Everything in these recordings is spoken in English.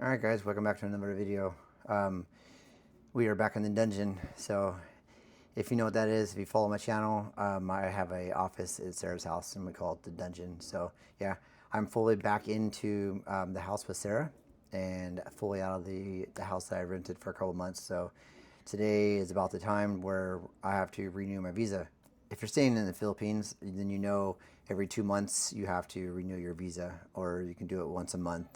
Alright guys, welcome back to another video. We are back in the dungeon, so if you know what that is, if you follow my channel, I have a office at Sarah's house and we call it the dungeon. So yeah, I'm fully back into the house with Sarah and fully out of the house that I rented for a couple months. So today is about the time where I have to renew my visa. If you're staying in the Philippines, then you know every 2 months you have to renew your visa, or you can do it once a month.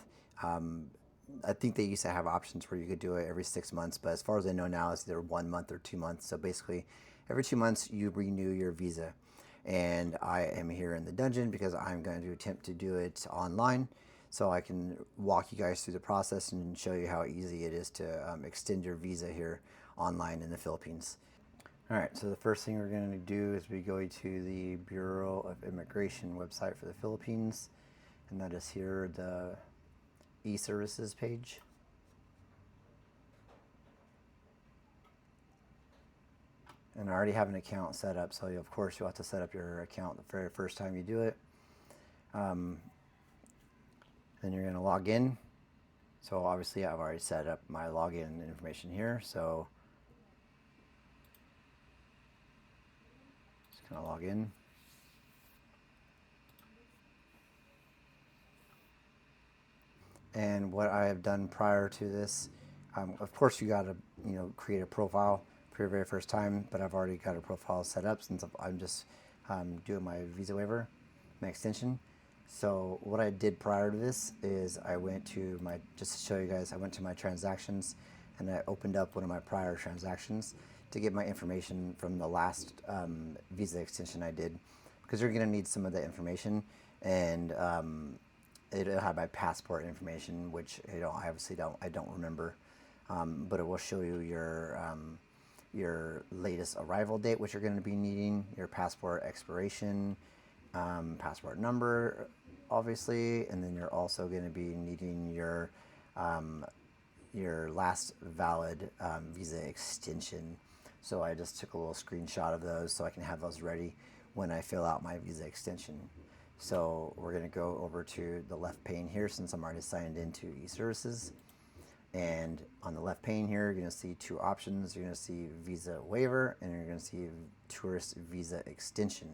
I think they used to have options where you could do it every 6 months, but as far as I know now, it's either 1 month or 2 months. So basically, every 2 months you renew your visa. And I am here in the dungeon because I'm going to attempt to do it online, so I can walk you guys through the process and show you how easy it is to extend your visa here online in the Philippines. All right, so the first thing we're going to do is we go to the Bureau of Immigration website for the Philippines, and that is here, the e-services page. And I already have an account set up, so of course you'll have to set up your account the very first time you do it. Then you're going to log in. So obviously I've already set up my login information here, so just going to log in. And what I have done prior to this, of course you got to create a profile for your very first time, but I've already got a profile set up since I'm just doing my visa waiver, my extension. So what I did prior to this is I went to my, just to show you guys, I went to my transactions and I opened up one of my prior transactions to get my information from the last visa extension I did, because you're going to need some of the information. And it'll have my passport information, which I obviously don't remember, but it will show you your latest arrival date, which you're going to be needing, your passport expiration, passport number, obviously, and then you're also going to be needing your last valid visa extension. So I just took a little screenshot of those so I can have those ready when I fill out my visa extension. So we're going to go over to the left pane here, since I'm already signed into eServices. And on the left pane here, you're going to see two options. You're going to see visa waiver, and you're going to see tourist visa extension.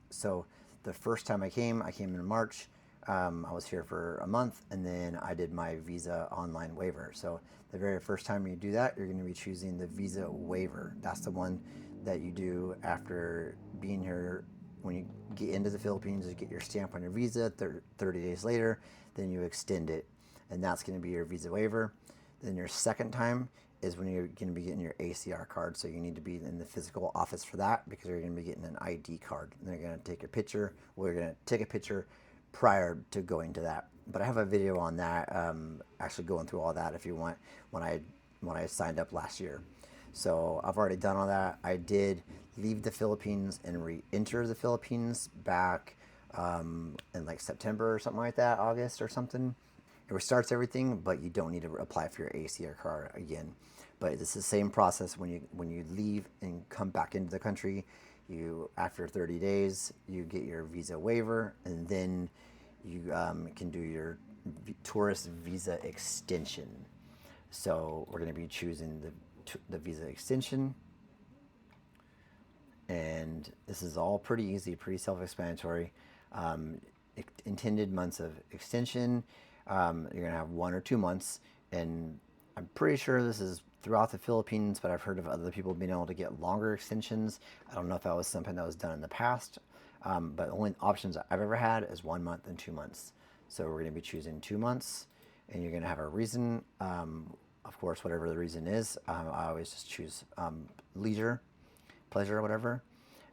So the first time I came in March. I was here for a month, and then I did my visa online waiver. So the very first time you do that, you're going to be choosing the visa waiver. That's the one that you do after being here. When you get into the Philippines, you get your stamp on your visa. 30 days later, then you extend it, and that's going to be your visa waiver. Then your second time is when you're going to be getting your ACR card. So you need to be in the physical office for that, because you're going to be getting an ID card. And they're going to take your picture. We're going to take a picture prior to going to that. But I have a video on that, actually going through all that if you want, when I signed up last year. So I've already done all that. I did leave the Philippines and re-enter the Philippines back in like September or something like that, August or something. It restarts everything, but you don't need to apply for your ACR card again. But it's the same process when you leave and come back into the country. You, after 30 days, you get your visa waiver, and then you can do your tourist visa extension. So we're going to be choosing the visa extension, and this is all pretty easy, pretty self-explanatory. Intended months of extension, you're going to have 1 or 2 months, and I'm pretty sure this is throughout the Philippines, but I've heard of other people being able to get longer extensions. I don't know if that was something that was done in the past, but the only options I've ever had is 1 month and 2 months. So we're going to be choosing 2 months, and you're going to have a reason. Of course, whatever the reason is, I always just choose leisure, pleasure, or whatever.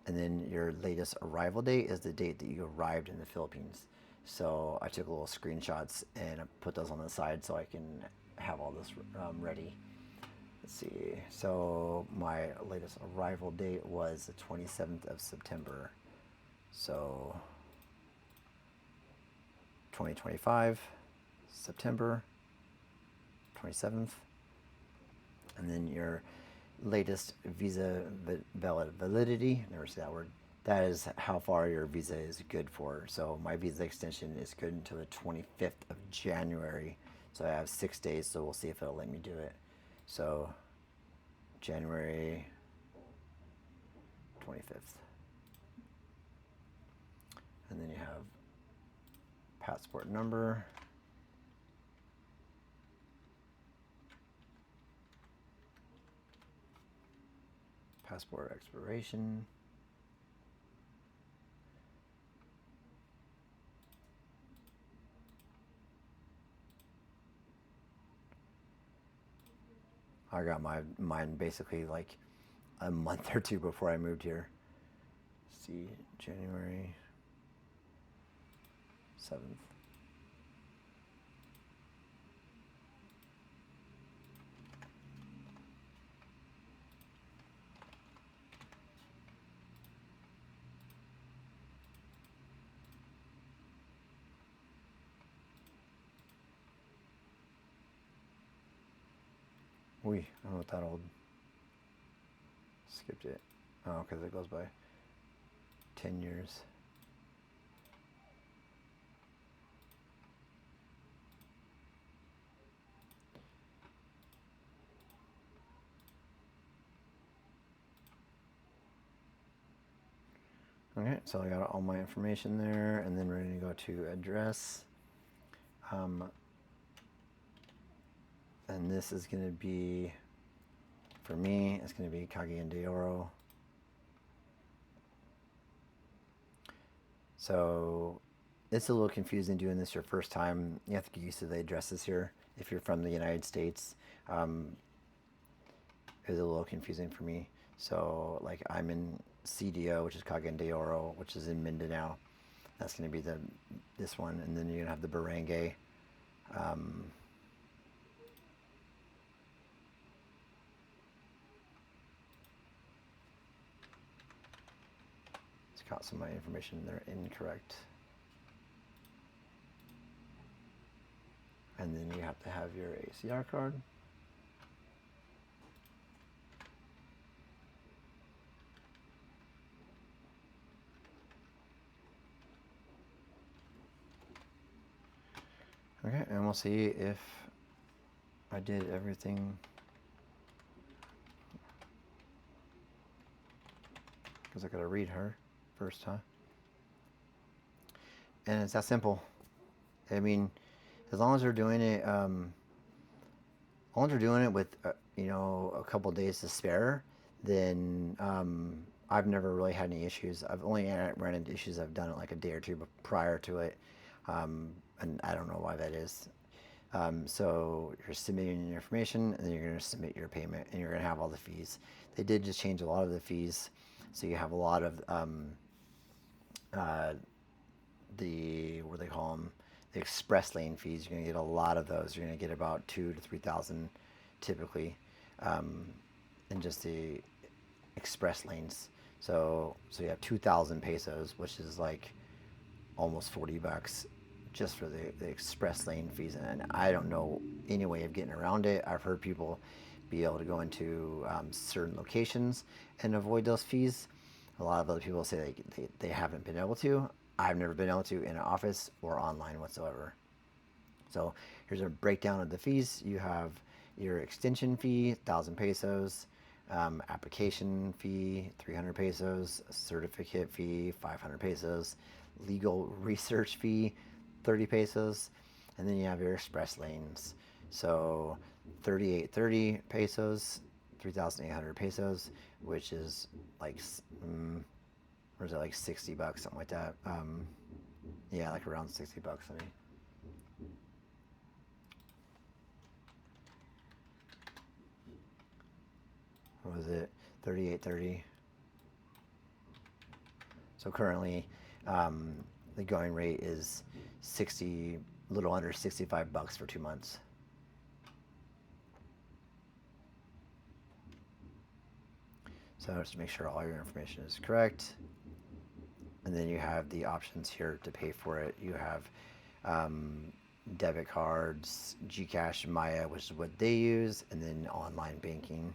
And then your latest arrival date is the date that you arrived in the Philippines. So I took little screenshots and I put those on the side so I can have all this ready. Let's see. So my latest arrival date was the 27th of September. So 2025, September 27th. And then your latest visa validity, never say that word, that is how far your visa is good for. So my visa extension is good until the 25th of January. So I have 6 days, so we'll see if it'll let me do it. So January 25th. And then you have passport number. Passport expiration. I got mine basically like a month or two before I moved here. Let's see, January 7th. I'm not that old. Skipped it. Oh, because it goes by 10 years. Okay, so I got all my information there, and then we're going to go to address. And this is going to be, for me, it's going to be Cagayan de Oro. So it's a little confusing doing this your first time. You have to get used to the addresses here. If you're from the United States, it's a little confusing for me. So like I'm in CDO, which is Cagayan de Oro, which is in Mindanao. That's going to be this one, and then you're going to have the barangay. It's got some of my information there incorrect. And then you have to have your ACR card. Okay, and we'll see if I did everything. Because I gotta read her first, huh? And it's that simple. I mean, as long as they're doing it, with a couple days to spare, then I've never really had any issues. I've only run into issues. I've done it like a day or two prior to it, and I don't know why that is. So you're submitting your information, and then you're going to submit your payment, and you're going to have all the fees. They did just change a lot of the fees, so you have a lot of what do they call them? The express lane fees. You're going to get a lot of those. You're going to get about 2,000 to 3,000 typically, in just the express lanes. So you have 2,000 pesos, which is like almost $40 just for the express lane fees. And I don't know any way of getting around it. I've heard people be able to go into certain locations and avoid those fees. A lot of other people say they haven't been able to. I've never been able to in an office or online whatsoever. So here's a breakdown of the fees. You have your extension fee, 1,000 pesos, application fee, 300 pesos, certificate fee, 500 pesos, legal research fee, 30 pesos, and then you have your express lanes. So 3,830 pesos, 3,800 pesos, which is like, or is it like $60, something like that? Yeah, like around $60. I mean, what was it? 3,830. So currently, the going rate is a little under $65 for 2 months. So just make sure all your information is correct. And then you have the options here to pay for it. You have debit cards, Gcash, Maya, which is what they use, and then online banking.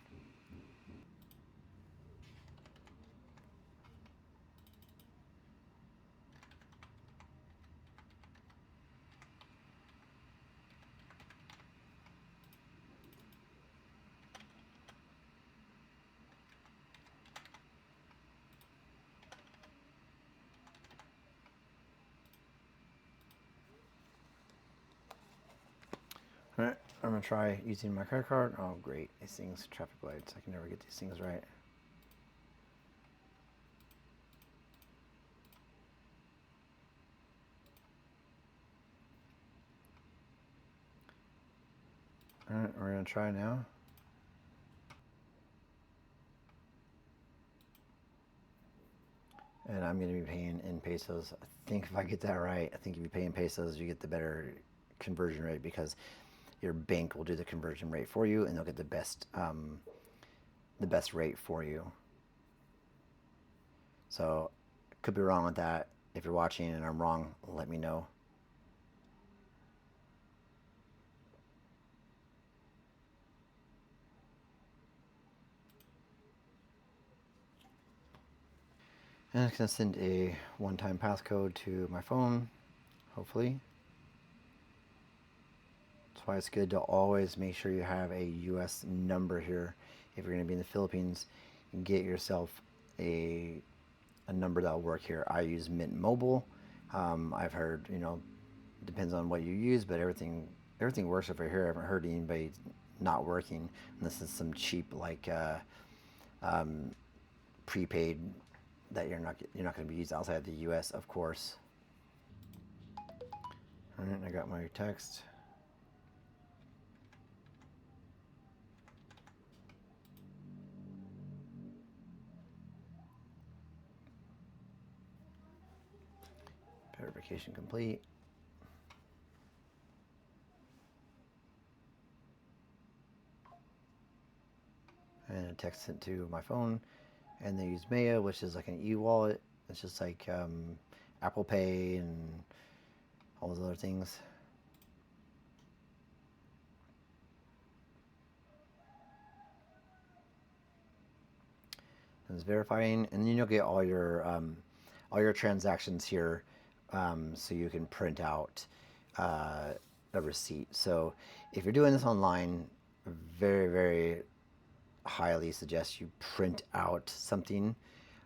All right, I'm gonna try using my credit card. Oh, great! These things, traffic lights. I can never get these things right. All right, we're gonna try now. And I'm going to be paying in pesos. I think if I get that right, I think if you pay in pesos, you get the better conversion rate because your bank will do the conversion rate for you, and they'll get the best rate for you. So, could be wrong with that. If you're watching and I'm wrong, let me know. And it's going to send a one-time passcode to my phone, hopefully. That's why it's good to always make sure you have a U.S. number here. If you're going to be in the Philippines, get yourself a number that'll work here. I use Mint Mobile. I've heard, depends on what you use, but everything works over here. I haven't heard anybody not working unless it's some cheap like um, prepaid that you're not going to be used outside the U.S. Of course. All right, I got my text. Verification complete. And a text sent to my phone. And they use Maya, which is like an e-wallet. It's just like Apple Pay and all those other things. And it's verifying, and then you'll get all your transactions here, so you can print out a receipt. So if you're doing this online, very, very highly suggest you print out something.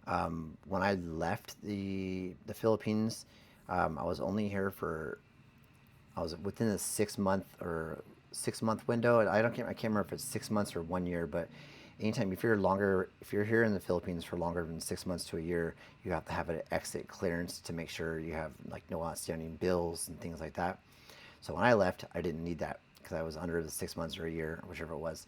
When I left the Philippines, I was only here for I was within the 6 month window. I can't remember if it's 6 months or 1 year, but anytime if you're here in the Philippines for longer than 6 months to a year, you have to have an exit clearance to make sure you have like no outstanding bills and things like that. So when I left, I didn't need that because I was under the 6 months or a year, whichever it was.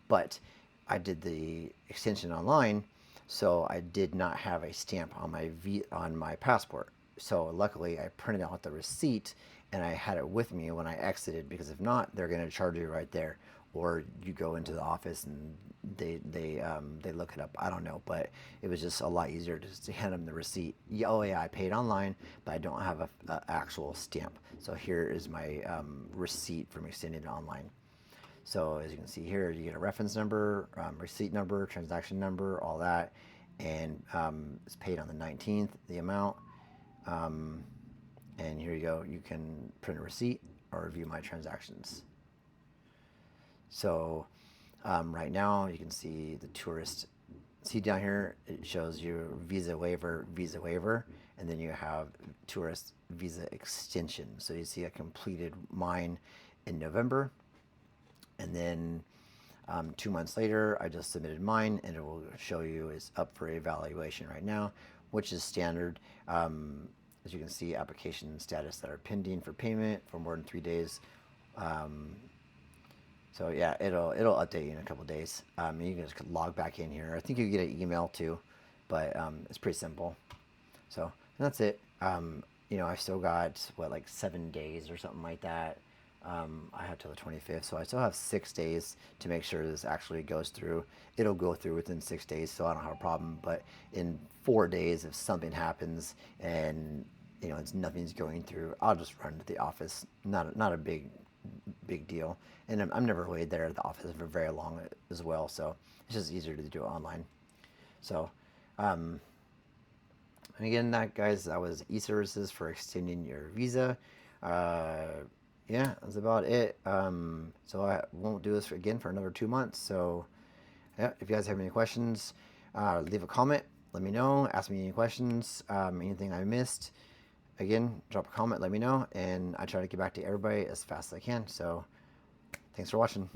But I did the extension online, so I did not have a stamp on my passport. So luckily, I printed out the receipt and I had it with me when I exited, because if not, they're going to charge you right there, or you go into the office and they look it up. I don't know, but it was just a lot easier just to hand them the receipt. Oh yeah, I paid online, but I don't have a actual stamp. So here is my receipt from extending it online. So as you can see here, you get a reference number, receipt number, transaction number, all that, and it's paid on the 19th, the amount. Um, and here you go. You can print a receipt or view my transactions. So right now you can see the tourist. See down here, it shows you visa waiver, and then you have tourist visa extension. So you see I completed mine in November, and then 2 months later, I just submitted mine, and it will show you is up for evaluation right now, which is standard. As you can see, application status that are pending for payment for more than 3 days. Um, so yeah, it'll update you in a couple days. You can just log back in here. I think you get an email too, but it's pretty simple. So and that's it. I still got like 7 days or something like that. I have till the 25th, so I still have 6 days to make sure this actually goes through. It'll go through within 6 days, so I don't have a problem. But in 4 days, if something happens and nothing's going through, I'll just run to the office. Not a big deal. And I'm never really there at the office for very long as well, so it's just easier to do it online. So, and again, that was e-services for extending your visa. Yeah, that's about it. So I won't do this again for another 2 months. So, yeah, if you guys have any questions, leave a comment. Let me know. Ask me any questions. Anything I missed. again, drop a comment, let me know, and I try to get back to everybody as fast as I can. So thanks for watching.